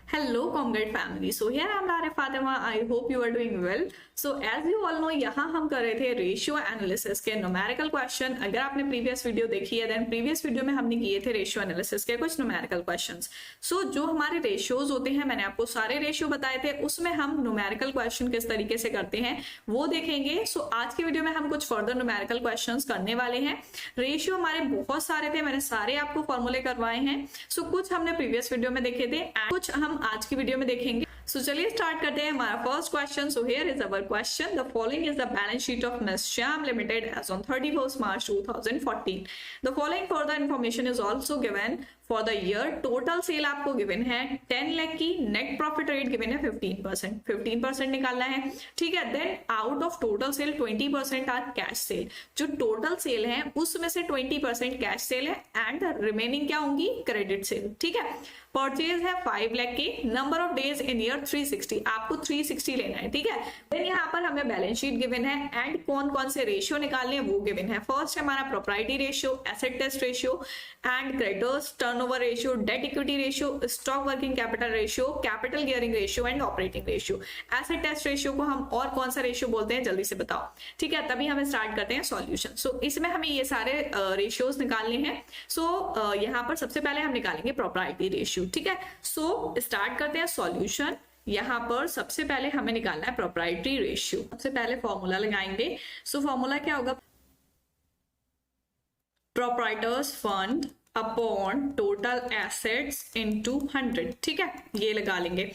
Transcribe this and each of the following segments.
Hello Comgrade family. So here I'm Lara Fatima. I hope you are doing well. So as you all know, यहाँ हम कर रहे थे ratio analysis के numerical question. अगर आपने प्रीवियस वीडियो देखी है देन प्रीवियस वीडियो में हमने किए थे रेशियो एनालिसिस के कुछ न्यूमेरिकल क्वेश्चंस. सो जो हमारे रेशियोज होते हैं, मैंने आपको सारे रेशियो बताए थे, उसमें हम न्यूमेरिकल क्वेश्चन किस तरीके से करते हैं वो देखेंगे. सो आज की वीडियो में हम कुछ फर्दर न्यूमेरिकल क्वेश्चन करने वाले हैं. रेशियो हमारे बहुत सारे थे, मैंने सारे आपको फॉर्मूले करवाए हैं. सो कुछ हमने प्रीवियस वीडियो में देखे थे, कुछ हम आज की वीडियो में देखेंगे. सो चलिए स्टार्ट करते हैं हमारा first question. So here is our question. The following is the balance sheet of miss Shyam limited as on 31st March 2014. The following further information is also given for the year. Total sale आपको given है 10 लाख की. Net profit rate given है 15% निकालना है. ठीक है. Then out of total sale 20% are cash sale. जो total sale है उसमें से 20% कैश सेल है एंड रिमेनिंग क्या होंगी, क्रेडिट सेल. ठीक है. परचेज है 5 लाख की. Number of days in year 360. आपको 360 लेना है. ठीक है. देन यहाँ पर हमें बैलेंस शीट गिवन है एंड कौन कौन से रेशियो निकालने हैं वो गिवन है. फर्स्ट हमारा proprietary ratio, asset test ratio and creditors turnover ratio, debt equity ratio, stock working capital ratio, capital gearing ratio and operating ratio. Asset test ratio को हम और कौन सा रेशियो बोलते हैं जल्दी से बताओ. ठीक है. तभी हम स्टार्ट करते हैं सॉल्यूशन. सो इसमें हमें ये सारे रेशियोज निकालने हैं. सो यहाँ पर सबसे पहले हम निकालेंगे प्रोप्राइटी रेशियो. ठीक है. सो स्टार्ट करते हैं सॉल्यूशन. यहाँ पर सबसे पहले हमें निकालना है प्रोप्राइटरी रेशियो. सबसे पहले फॉर्मूला लगाएंगे. सो फॉर्मूला क्या होगा, proprietors fund upon total assets into 100. ठीक है. ये लगा लेंगे.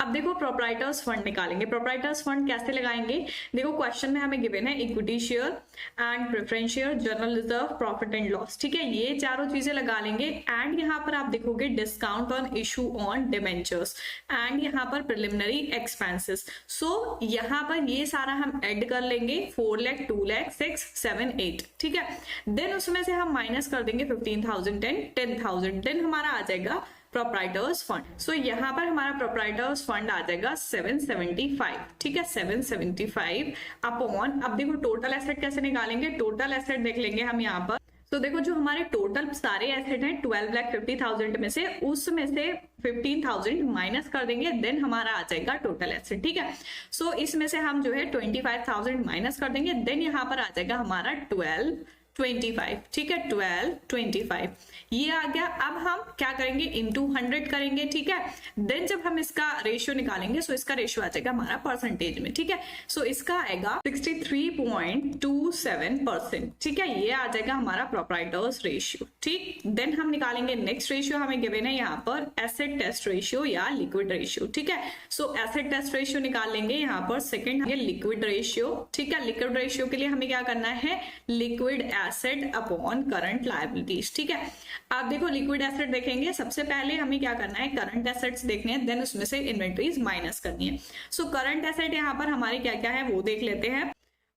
अब देखो प्रोप्राइटर्स फंड निकालेंगे. प्रोप्राइटर्स फंड कैसे लगाएंगे, देखो क्वेश्चन में हमें गिवन है equity share and preference share, general reserve, profit and loss. ठीक है. ये चारों चीजें लगा लेंगे एंड यहाँ पर आप देखोगे discount on issue on debentures and यहाँ पर प्रिलिमिनरी एक्सपेंसेस. सो यहाँ पर ये सारा हम ऐड कर लेंगे. 4 लाख, 2 लाख, 6, 7, 8. ठीक है. देन उसमें से हम माइनस कर देंगे 15,000, 10,000. देन हमारा आ जाएगा प्रोप्राइटर्स फंड. सो यहाँ पर हमारा प्रोप्राइटर्स फंड आ जाएगा 775. ठीक है. 775 अपॉन, अब देखो टोटल एसेट कैसे निकालेंगे. टोटल एसेट देख लेंगे हम यहाँ पर. तो देखो जो हमारे टोटल सारे एसेट हैं 12,50,000 में से, उसमें से 15,000 माइनस कर देंगे. देन हमारा आ जाएगा टोटल एसेट. ठीक है. सो इसमें से हम जो है 25,000 माइनस कर देंगे. देन यहाँ पर आ जाएगा हमारा 1225. ठीक है. 1225 ये आ गया. अब हम क्या करेंगे, इनटू 100 करेंगे. ठीक है. देन जब हम इसका रेशियो निकालेंगे सो इसका रेशियो आ जाएगा हमारा परसेंटेज में. ठीक है. सो इसका आएगा 63.27%. ठीक है. ये आ जाएगा हमारा प्रोप्राइटर्स रेशियो. ठीक. देन हम निकालेंगे नेक्स्ट रेशियो. हमें गिवन है यहाँ पर एसेट टेस्ट रेशियो या लिक्विड रेशियो. ठीक है. सो एसेट टेस्ट रेशियो निकाल लेंगे. यहाँ पर सेकेंड लिक्विड रेशियो. ठीक है. लिक्विड रेशियो के लिए हमें क्या करना है, liquid asset upon current liabilities. ठीक है. आप देखो लिक्विड एसेट देखेंगे, सबसे पहले हमें क्या करना है, करंट एसेट्स देखने हैं, देन उसमें से इन्वेंटरीज माइनस करनी है. सो करंट एसेट यहाँ पर हमारे क्या क्या है वो देख लेते हैं.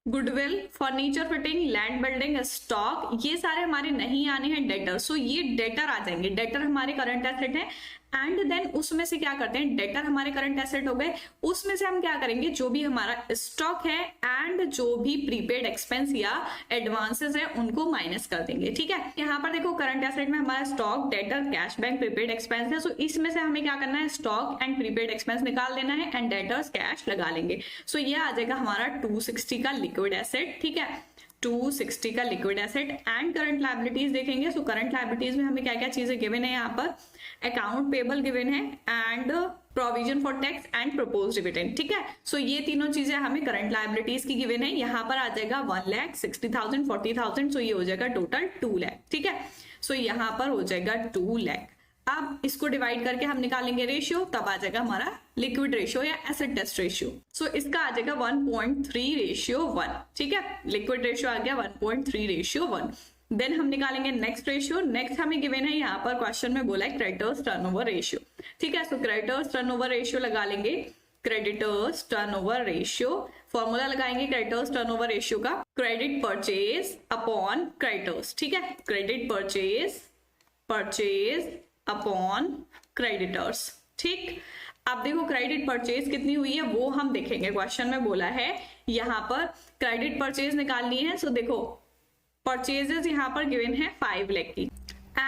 Goodwill, furniture fitting, land building, stock, ये सारे हमारे नहीं आने हैं डेटर. सो ये डेटर आ जाएंगे. डेटर हमारे करंट एसेट है एंड देन उसमें से क्या करते हैं, डेटर हमारे करंट एसेट हो गए. उसमें से हम क्या करेंगे, जो भी हमारा स्टॉक है एंड जो भी प्रीपेड एक्सपेंस या एडवांसेस है उनको माइनस कर देंगे. ठीक है. यहाँ पर देखो करंट एसेट में हमारा stock, debtor, cash bank, prepaid expense है. सो इसमें से हमें क्या करना है, स्टॉक एंड प्रीपेड एक्सपेंस निकाल देना है एंड डेटर्स कैश लगा लेंगे. सो ये आ जाएगा हमारा 260 का लिक्विड एसेट. ठीक है. 260 का liquid asset and current liabilities देखेंगे. सो करंट लायबिलिटीज में हमें क्या क्या चीजें गिवन है, यहाँ पर अकाउंट पेबल गिवन है and provision for tax and propose dividend. ठीक है. सो ये तीनों चीजें हमें करंट लायबिलिटीज की गिवन है. यहाँ पर आ जाएगा 1,60,000, 40,000. सो ये हो जाएगा टोटल 2 लाख. ठीक है. सो यहाँ पर हो जाएगा 2 लाख. अब इसको डिवाइड करके हम निकालेंगे रेशियो, तब आ जाएगा हमारा लिक्विड रेशियो या एसेट टेस्ट रेशियो. सो इसका आ जाएगा 1.3 रेशियो 1. ठीक है. लिक्विड रेशियो आ गया 1.3 रेशियो 1. देन हम निकालेंगे नेक्स्ट रेशियो. नेक्स्ट हमें गिवन है, यहाँ पर क्वेश्चन में बोला है क्रेडिटर्स टर्नओवर रेशियो. ठीक है. सो क्रेडिटर्स टर्नओवर रेशियो लगा लेंगे. क्रेडिटर्स टर्नओवर रेशियो फॉर्मूला लगाएंगे क्रेडिटर्स टर्नओवर रेशियो का, क्रेडिट परचेज अपॉन क्रेडिटर्स. ठीक है. Credit purchase upon creditors. ठीक. अब देखो क्रेडिट परचेज कितनी हुई है वो हम देखेंगे. क्वेश्चन में बोला है यहाँ पर क्रेडिट परचेज निकालनी है. सो देखो परचेजेस यहाँ पर गिवन है 5 लाख की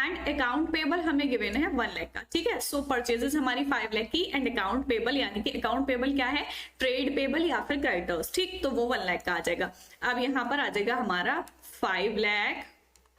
एंड अकाउंट पेबल हमें गिवन है 1 लाख का, ठीक है। सो परचेजेस हमारी 5 लाख की एंड अकाउंट पेबल, यानी कि अकाउंट पेबल क्या है, ट्रेड पेबल या फिर क्रेडिटर्स, ठीक, तो वो 1 लाख का आ जाएगा। अब यहाँ पर आ जाएगा हमारा 5 लाख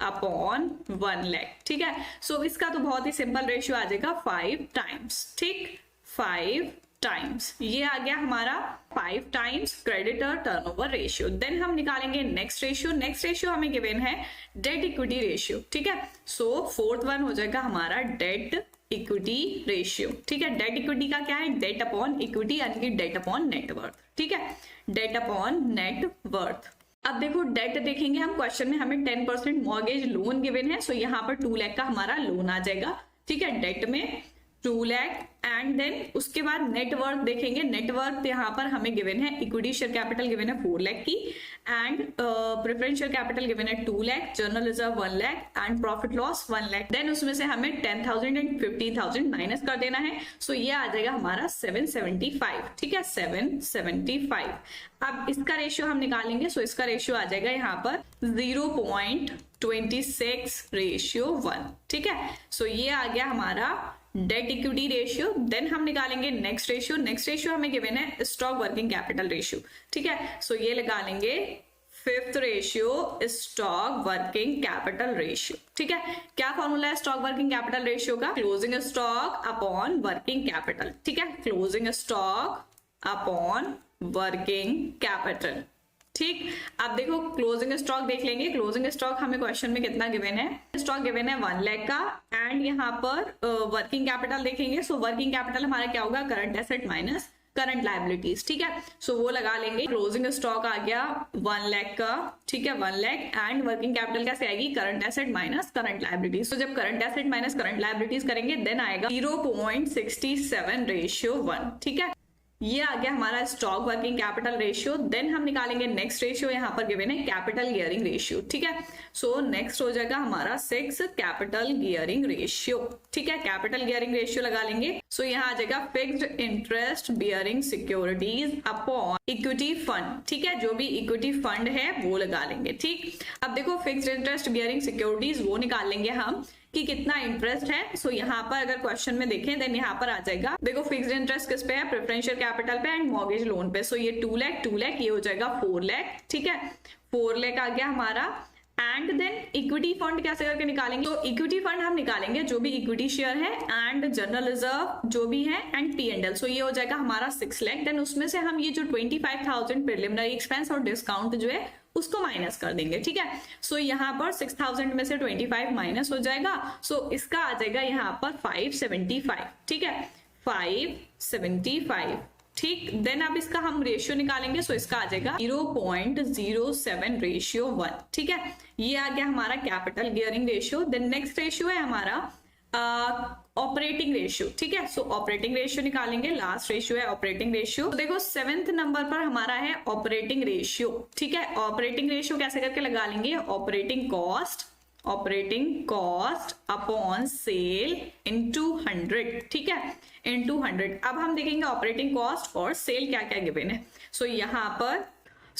अपॉन 1 लाख, ठीक है। सो इसका तो बहुत ही सिंपल रेशियो आ जाएगा 5 टाइम्स, ठीक, 5 टाइम्स, ये आ गया हमारा 5 times creditor turnover ratio. Then हम निकालेंगे नेक्स्ट रेशियो। नेक्स्ट रेशियो हमें गिवन है डेट इक्विटी रेशियो, ठीक है। सो फोर्थ वन हो जाएगा हमारा डेट इक्विटी रेशियो, ठीक है। डेट इक्विटी का क्या है, डेट अपॉन इक्विटी, यानी कि डेट अपॉन नेटवर्थ, ठीक है, डेट अपॉन नेटवर्थ। अब देखो डेट देखेंगे हम, क्वेश्चन में हमें 10% मॉर्गेज लोन गिवन है, सो यहाँ पर 2 लाख का हमारा लोन आ जाएगा, ठीक है, डेट में 2 लाख। एंड देन उसके बाद नेटवर्थ देखेंगे, नेटवर्थ यहाँ पर हमें गिवन है, इक्विटी शेयर कैपिटल गिवन है 4 लाख की, एंड प्रेफरेंशियल कैपिटल गिवन है 2 lakh, general reserve 1 lakh and profit loss 1 lakh. Then उसमें से हमें 10,000 एंड 50,000 माइनस कर देना है, सो ये आ जाएगा हमारा 775, ठीक है, 775। अब इसका रेशियो हम निकालेंगे, सो इसका रेशियो आ जाएगा यहाँ पर 0.26 रेशियो 1, ठीक है। सो ये आ गया हमारा डेट इक्विटी रेशियो। देन हम निकालेंगे नेक्स्ट रेशियो। नेक्स्ट रेशियो हमें गिवन है स्टॉक वर्किंग कैपिटल रेशियो, ठीक है। सो ये लगा लेंगे 5th ratio stock working capital ratio, ठीक है। क्या फॉर्मूला है स्टॉक वर्किंग कैपिटल रेशियो का, closing stock upon working capital, ठीक है, closing stock upon working capital, ठीक। अब देखो क्लोजिंग स्टॉक देख लेंगे। क्लोजिंग स्टॉक हमें क्वेश्चन में कितना गिवन है, स्टॉक गिवन है 1 लाख का, एंड यहाँ पर वर्किंग कैपिटल देखेंगे, सो वर्किंग कैपिटल हमारा क्या होगा, current asset minus current liabilities, ठीक है। सो वो लगा लेंगे, क्लोजिंग स्टॉक आ गया 1 लाख का, ठीक है, 1 लाख, एंड वर्किंग कैपिटल कैसे आएगी, current asset minus current liabilities. तो जब current asset minus current liabilities करेंगे देन आएगा 0.67 रेशियो 1, ठीक है। ये आ गया हमारा stock working capital ratio. Then हम निकालेंगे नेक्स्ट रेशियो, यहाँ पर गिवन है कैपिटल गियरिंग रेशियो, ठीक है। सो नेक्स्ट हो जाएगा हमारा 6 कैपिटल गियरिंग रेशियो, ठीक है, कैपिटल गियरिंग रेशियो लगा लेंगे। सो यहाँ आ जाएगा fixed interest bearing securities upon equity fund, ठीक है, जो भी इक्विटी फंड है वो लगा लेंगे, ठीक। अब देखो फिक्स्ड इंटरेस्ट बियरिंग सिक्योरिटीज वो निकाल लेंगे हम कि कितना इंटरेस्ट है। सो यहाँ पर अगर क्वेश्चन में देखें देन यहाँ पर आ जाएगा, देखो फिक्स्ड इंटरेस्ट किस पे है, प्रेफरेंशियल कैपिटल पे एंड मॉर्गेज लोन पे। सो ये 2 लाख, ये हो जाएगा 4 लाख, ठीक है, 4 लाख आ गया हमारा। एंड देन इक्विटी फंड कैसे करके निकालेंगे, तो इक्विटी फंड हम निकालेंगे जो भी इक्विटी शेयर है एंड जनरल रिजर्व जो भी है एंड P&L। सो ये हो जाएगा हमारा 6 लाख। देन उसमें से हम ये जो 25,000 प्रिलिमिनरी एक्सपेंस और डिस्काउंट जो है उसको माइनस कर देंगे, ठीक है। सो यहाँ पर 6,000 में से 25 माइनस हो जाएगा, सो इसका आ जाएगा यहाँ पर 575, ठीक है, 575, ठीक। देन अब इसका हम रेशियो निकालेंगे, सो इसका आ जाएगा 0.07 रेशियो 1, ठीक है। ये आ गया हमारा capital gearing ratio. Then next ratio है हमारा ऑपरेटिंग रेशियो, ठीक है। सो ऑपरेटिंग रेशियो निकालेंगे, लास्ट रेशियो है ऑपरेटिंग रेशियो। तो देखो 7th नंबर पर हमारा है ऑपरेटिंग रेशियो, ठीक है। ऑपरेटिंग रेशियो कैसे करके लगा लेंगे, operating cost upon sale into 100, ठीक है, इनटू 100। अब हम देखेंगे ऑपरेटिंग कॉस्ट और सेल क्या क्या गिवन है। सो यहाँ पर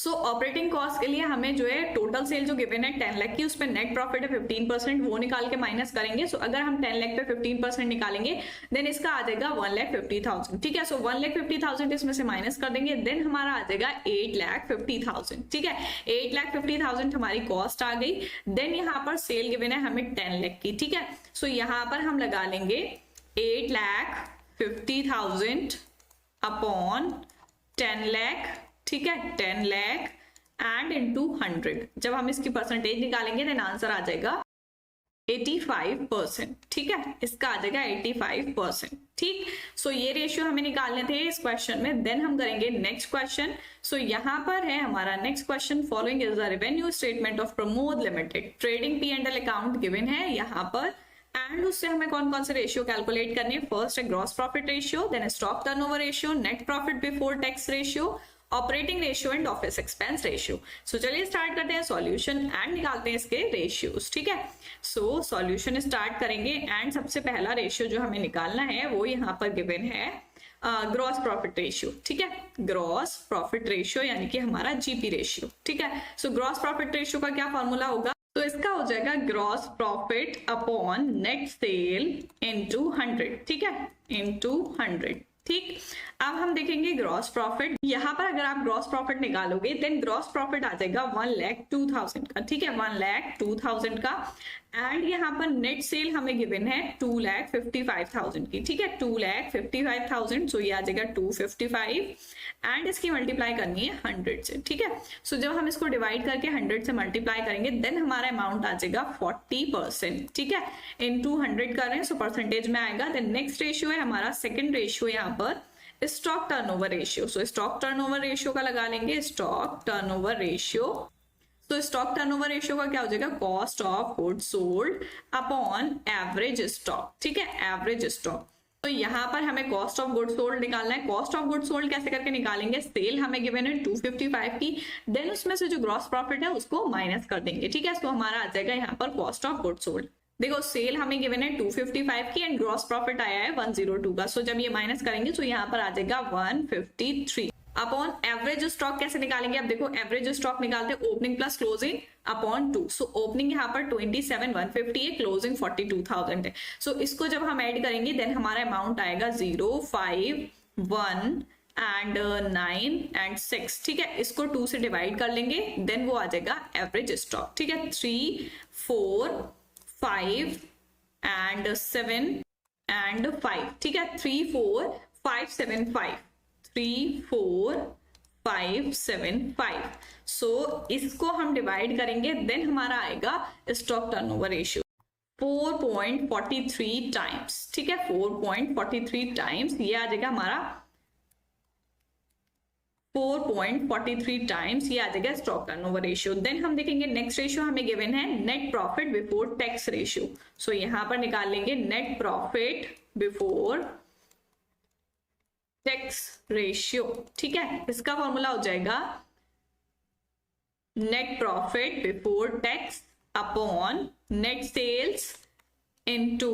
ऑपरेटिंग कॉस्ट के लिए हमें जो है टोटल सेल जो गिवन है 10 लाख की, उस पर नेट प्रॉफिट है 15%, वो निकाल के माइनस करेंगे। सो अगर हम 10 लाख पे 15% निकालेंगे देन इसका आ जाएगा 1,50,000, ठीक है। सो 1,50,000 इसमें से माइनस कर देंगे, देन हमारा आ जाएगा 8,50,000, ठीक है, 8,50,000 हमारी कॉस्ट आ गई। देन यहाँ पर सेल गिवन है हमें 10 लाख की, ठीक है। सो यहाँ पर हम लगा लेंगे 8,50,000 अपॉन 10 लाख, ठीक है, 10 लाख एंड इनटू 100। जब हम इसकी परसेंटेज निकालेंगे देन आंसर आ जाएगा 85%, ठीक है, इसका आ जाएगा 85%, ठीक। सो ये रेशियो हमें निकालने थे इस क्वेश्चन में। देन हम करेंगे नेक्स्ट क्वेश्चन। सो यहाँ पर है हमारा next question, following is the revenue statement of Pramod limited, trading P&L account given है यहाँ पर, एंड उससे हमें कौन कौन से रेशियो कैलकुलेट करने हैं। फर्स्ट है gross profit ratio, then stock turnover ratio, net profit before tax ratio, operating ratio and office expense ratio. So चलिए स्टार्ट करते हैं सॉल्यूशन एंड निकालते हैं इसके रेशियोज, ठीक है। सो सॉल्यूशन स्टार्ट करेंगे एंड सबसे पहला रेशियो जो हमें निकालना है वो यहाँ पर गिवन है ग्रॉस प्रॉफिट रेशियो, ठीक है, ग्रॉस प्रॉफिट रेशियो यानी कि हमारा GP रेशियो, ठीक है। सो ग्रॉस प्रॉफिट रेशियो का क्या फॉर्मूला होगा, तो इसका हो जाएगा gross profit upon net cell into 100, ठीक है, इनटू 100। ठीक, अब हम देखेंगे ग्रॉस प्रॉफिट। यहाँ पर अगर आप ग्रॉस प्रॉफिट निकालोगे देन ग्रॉस प्रॉफिट आ जाएगा 1,02,000 का, ठीक है, 1,02,000 का। एंड यहाँ पर नेट सेल हमें गिवन है 2,55,000 की, ठीक है, 2,55,000। सो ये आ जाएगा 255 एंड इसकी मल्टीप्लाई करनी है 100 से, ठीक है। सो जब हम इसको डिवाइड करके 100 से मल्टीप्लाई करेंगे देन हमारा अमाउंट आ जाएगा 40%, ठीक है, इनटू 100 कर रहे हैं, सो परसेंटेज में आएगा। देन नेक्स्ट रेशियो है हमारा सेकंड रेशियो यहाँ पर स्टॉक टर्नओवर रेशियो। सो स्टॉक टर्नओवर रेशियो का लगा लेंगे, स्टॉक टर्नओवर रेशियो। तो स्टॉक टर्नओवर रेशियो का क्या हो जाएगा, cost of goods sold upon average stock, ठीक है, एवरेज स्टॉक। तो यहाँ पर हमें कॉस्ट ऑफ गुड्स सोल्ड निकालना है। कॉस्ट ऑफ गुड्स सोल्ड कैसे करके निकालेंगे, सेल हमें गिवन है 255 की, देन उसमें से जो ग्रॉस प्रॉफिट है उसको माइनस कर देंगे, ठीक है। तो हमारा आ जाएगा यहाँ पर कॉस्ट ऑफ गुड्स सोल्ड। देखो सेल हमें गिवन है 255 की एंड ग्रॉस प्रॉफिट आया है 102 का। सो जब ये माइनस करेंगे तो यहाँ पर आ जाएगा 153 अपॉन एवरेज स्टॉक। कैसे निकालेंगे, अब देखो एवरेज स्टॉक निकालते हैं opening plus closing upon 2। So opening यहाँ पर 27,150 है, क्लोजिंग 42,000 है। सो इसको जब हम ऐड करेंगे देन हमारा अमाउंट आएगा 0, 5, 1 एंड 9 एंड 6, ठीक है। इसको 2 से डिवाइड कर लेंगे देन वो आ जाएगा एवरेज स्टॉक, ठीक है, 3, 4, 5 एंड 7 एंड 5, ठीक है, 3, 4, 5, 7, 5, 3, 4, 5, 7, 5। सो इसको हम डिवाइड करेंगे देन हमारा आएगा स्टॉक टर्नओवर रेशियो 4.43 टाइम्स, ठीक है, 4.43 टाइम्स। ये आ जाएगा हमारा 4.43 टाइम्स, ये आ जाएगा स्टॉक टर्नओवर रेशियो। देन हम देखेंगे नेक्स्ट रेशियो हमें गिवन है net profit before tax ratio. So यहां पर निकाल लेंगे net profit before tax ratio, ठीक है। इसका फॉर्मूला हो जाएगा net profit before tax upon net sales into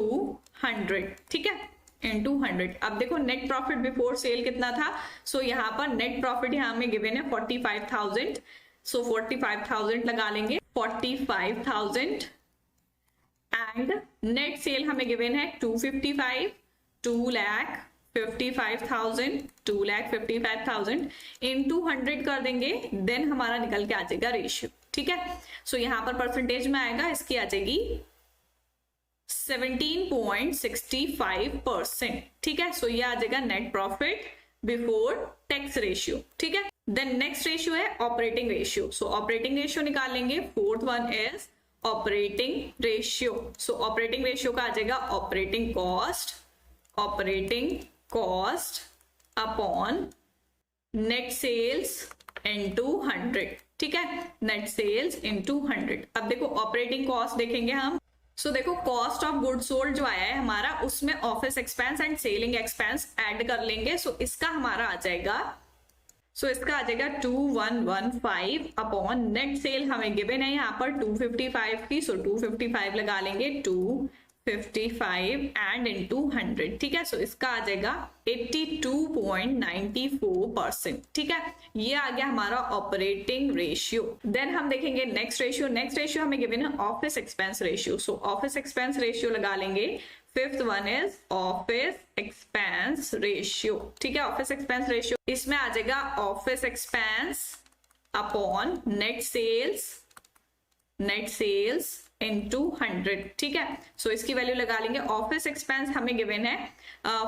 100, ठीक है, इनटू 100। अब देखो नेट प्रॉफिट बिफोर सेल कितना था, सो यहाँ पर नेट प्रॉफिट यहाँ में गिवन है 45,000। सो 45,000 लगा लेंगे, 45,000 एंड नेट सेल हमें गिवन है 255, 2,55,000, 2,55,000 इनटू 100 कर देंगे देन हमारा निकल के आ जाएगा रेशियो, ठीक है। सो यहाँ पर परसेंटेज में आएगा, इसकी आ जाएगी 17.65%, ठीक है। सो ये आ जाएगा net profit before tax ratio, ठीक है। देन नेक्स्ट रेशियो है operating ratio. So operating ratio निकाल लेंगे, fourth one is operating ratio. So operating ratio का आ जाएगा operating cost upon net sales into 100, ठीक है, नेट सेल्स इनटू 100। अब देखो ऑपरेटिंग कॉस्ट देखेंगे हम। सो देखो कॉस्ट ऑफ गुड सोल्ड जो आया है हमारा उसमें office expense and selling expense add कर लेंगे। सो इसका हमारा आ जाएगा, इसका आ जाएगा 2115 अपॉन नेट सेल हमें गिवन है यहाँ पर 255 की। सो 255 लगा लेंगे, 255 एंड इनटू 100, ठीक है। सो इसका आ जाएगा 82.94%, ठीक है। ये आ गया हमारा ऑपरेटिंग रेशियो। देन हम देखेंगे नेक्स्ट रेशियो हमें गिवन है office expense ratio. So office expense ratio लगा लेंगे, fifth one is office expense ratio, ठीक है, ऑफिस एक्सपेंस रेशियो। इसमें आ जाएगा office expense upon net sales into 100, ठीक है। सो इसकी वैल्यू लगा लेंगे। ऑफिस एक्सपेंस हमें गिवन है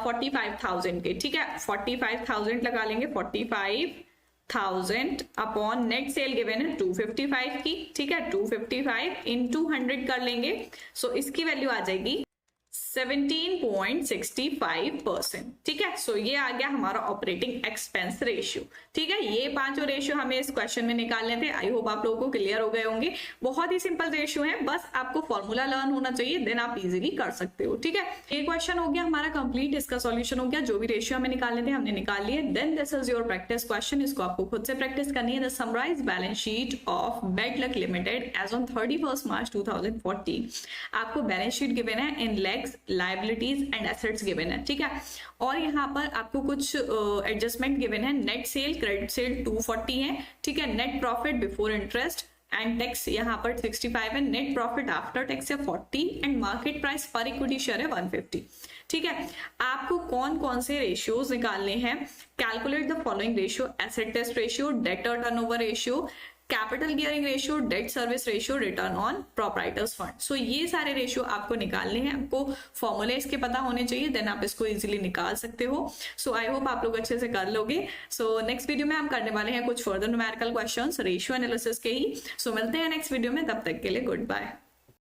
45,000 के, ठीक है, 45,000 लगा लेंगे, 45,000 अपॉन नेट सेल गिवन है 255 की, ठीक है, 255 इनटू 100 कर लेंगे। सो इसकी वैल्यू आ जाएगी 17.65%, ठीक है। सो ये आ गया हमारा ऑपरेटिंग एक्सपेंस रेशियो, ठीक है। ये पांचों रेशियो हमें इस क्वेश्चन में निकालने थे। आई होप आप लोगों को क्लियर हो गए होंगे। बहुत ही सिंपल रेशियो है, बस आपको फॉर्मूला लर्न होना चाहिए, देन आप इजीली कर सकते हो, ठीक है। ये क्वेश्चन हो गया हमारा कंप्लीट, इसका सॉल्यूशन हो गया। जो भी रेशियो हमें निकालने थे हमने निकाल लिए। Then this is your practice question, इसको आपको खुद से प्रैक्टिस करनी है। The summarise balance sheet of Bad Luck Limited as on 31 March 2014। आपको बैलेंस शीट गिवन है in lakhs, liabilities and assets given है, ठीक है। और यहाँ पर आपको कुछ एडजस्टमेंट गिवन है। नेट सेल, क्रेडिट सेल 240 है, ठीक है। Net profit before interest and tax यहाँ पर 65 है, नेट प्रॉफिट आफ्टर टैक्स है 40 एंड मार्केट प्राइस पर इक्विटी शेयर है 150। ठीक है, आपको कौन कौन से रेशियोज निकालने हैं? Calculate the following ratio: asset test ratio, debtor turnover ratio, capital gearing ratio, debt service ratio, return on proprietors fund. So ये सारे रेशियो आपको निकालने हैं, आपको फॉर्मूले इसके पता होने चाहिए, देन आप इसको इजीली निकाल सकते हो। सो आई होप आप लोग अच्छे से कर लोगे। सो नेक्स्ट वीडियो में हम करने वाले हैं कुछ further numerical questions ratio analysis के ही। सो मिलते हैं नेक्स्ट वीडियो में, तब तक के लिए गुड बाय।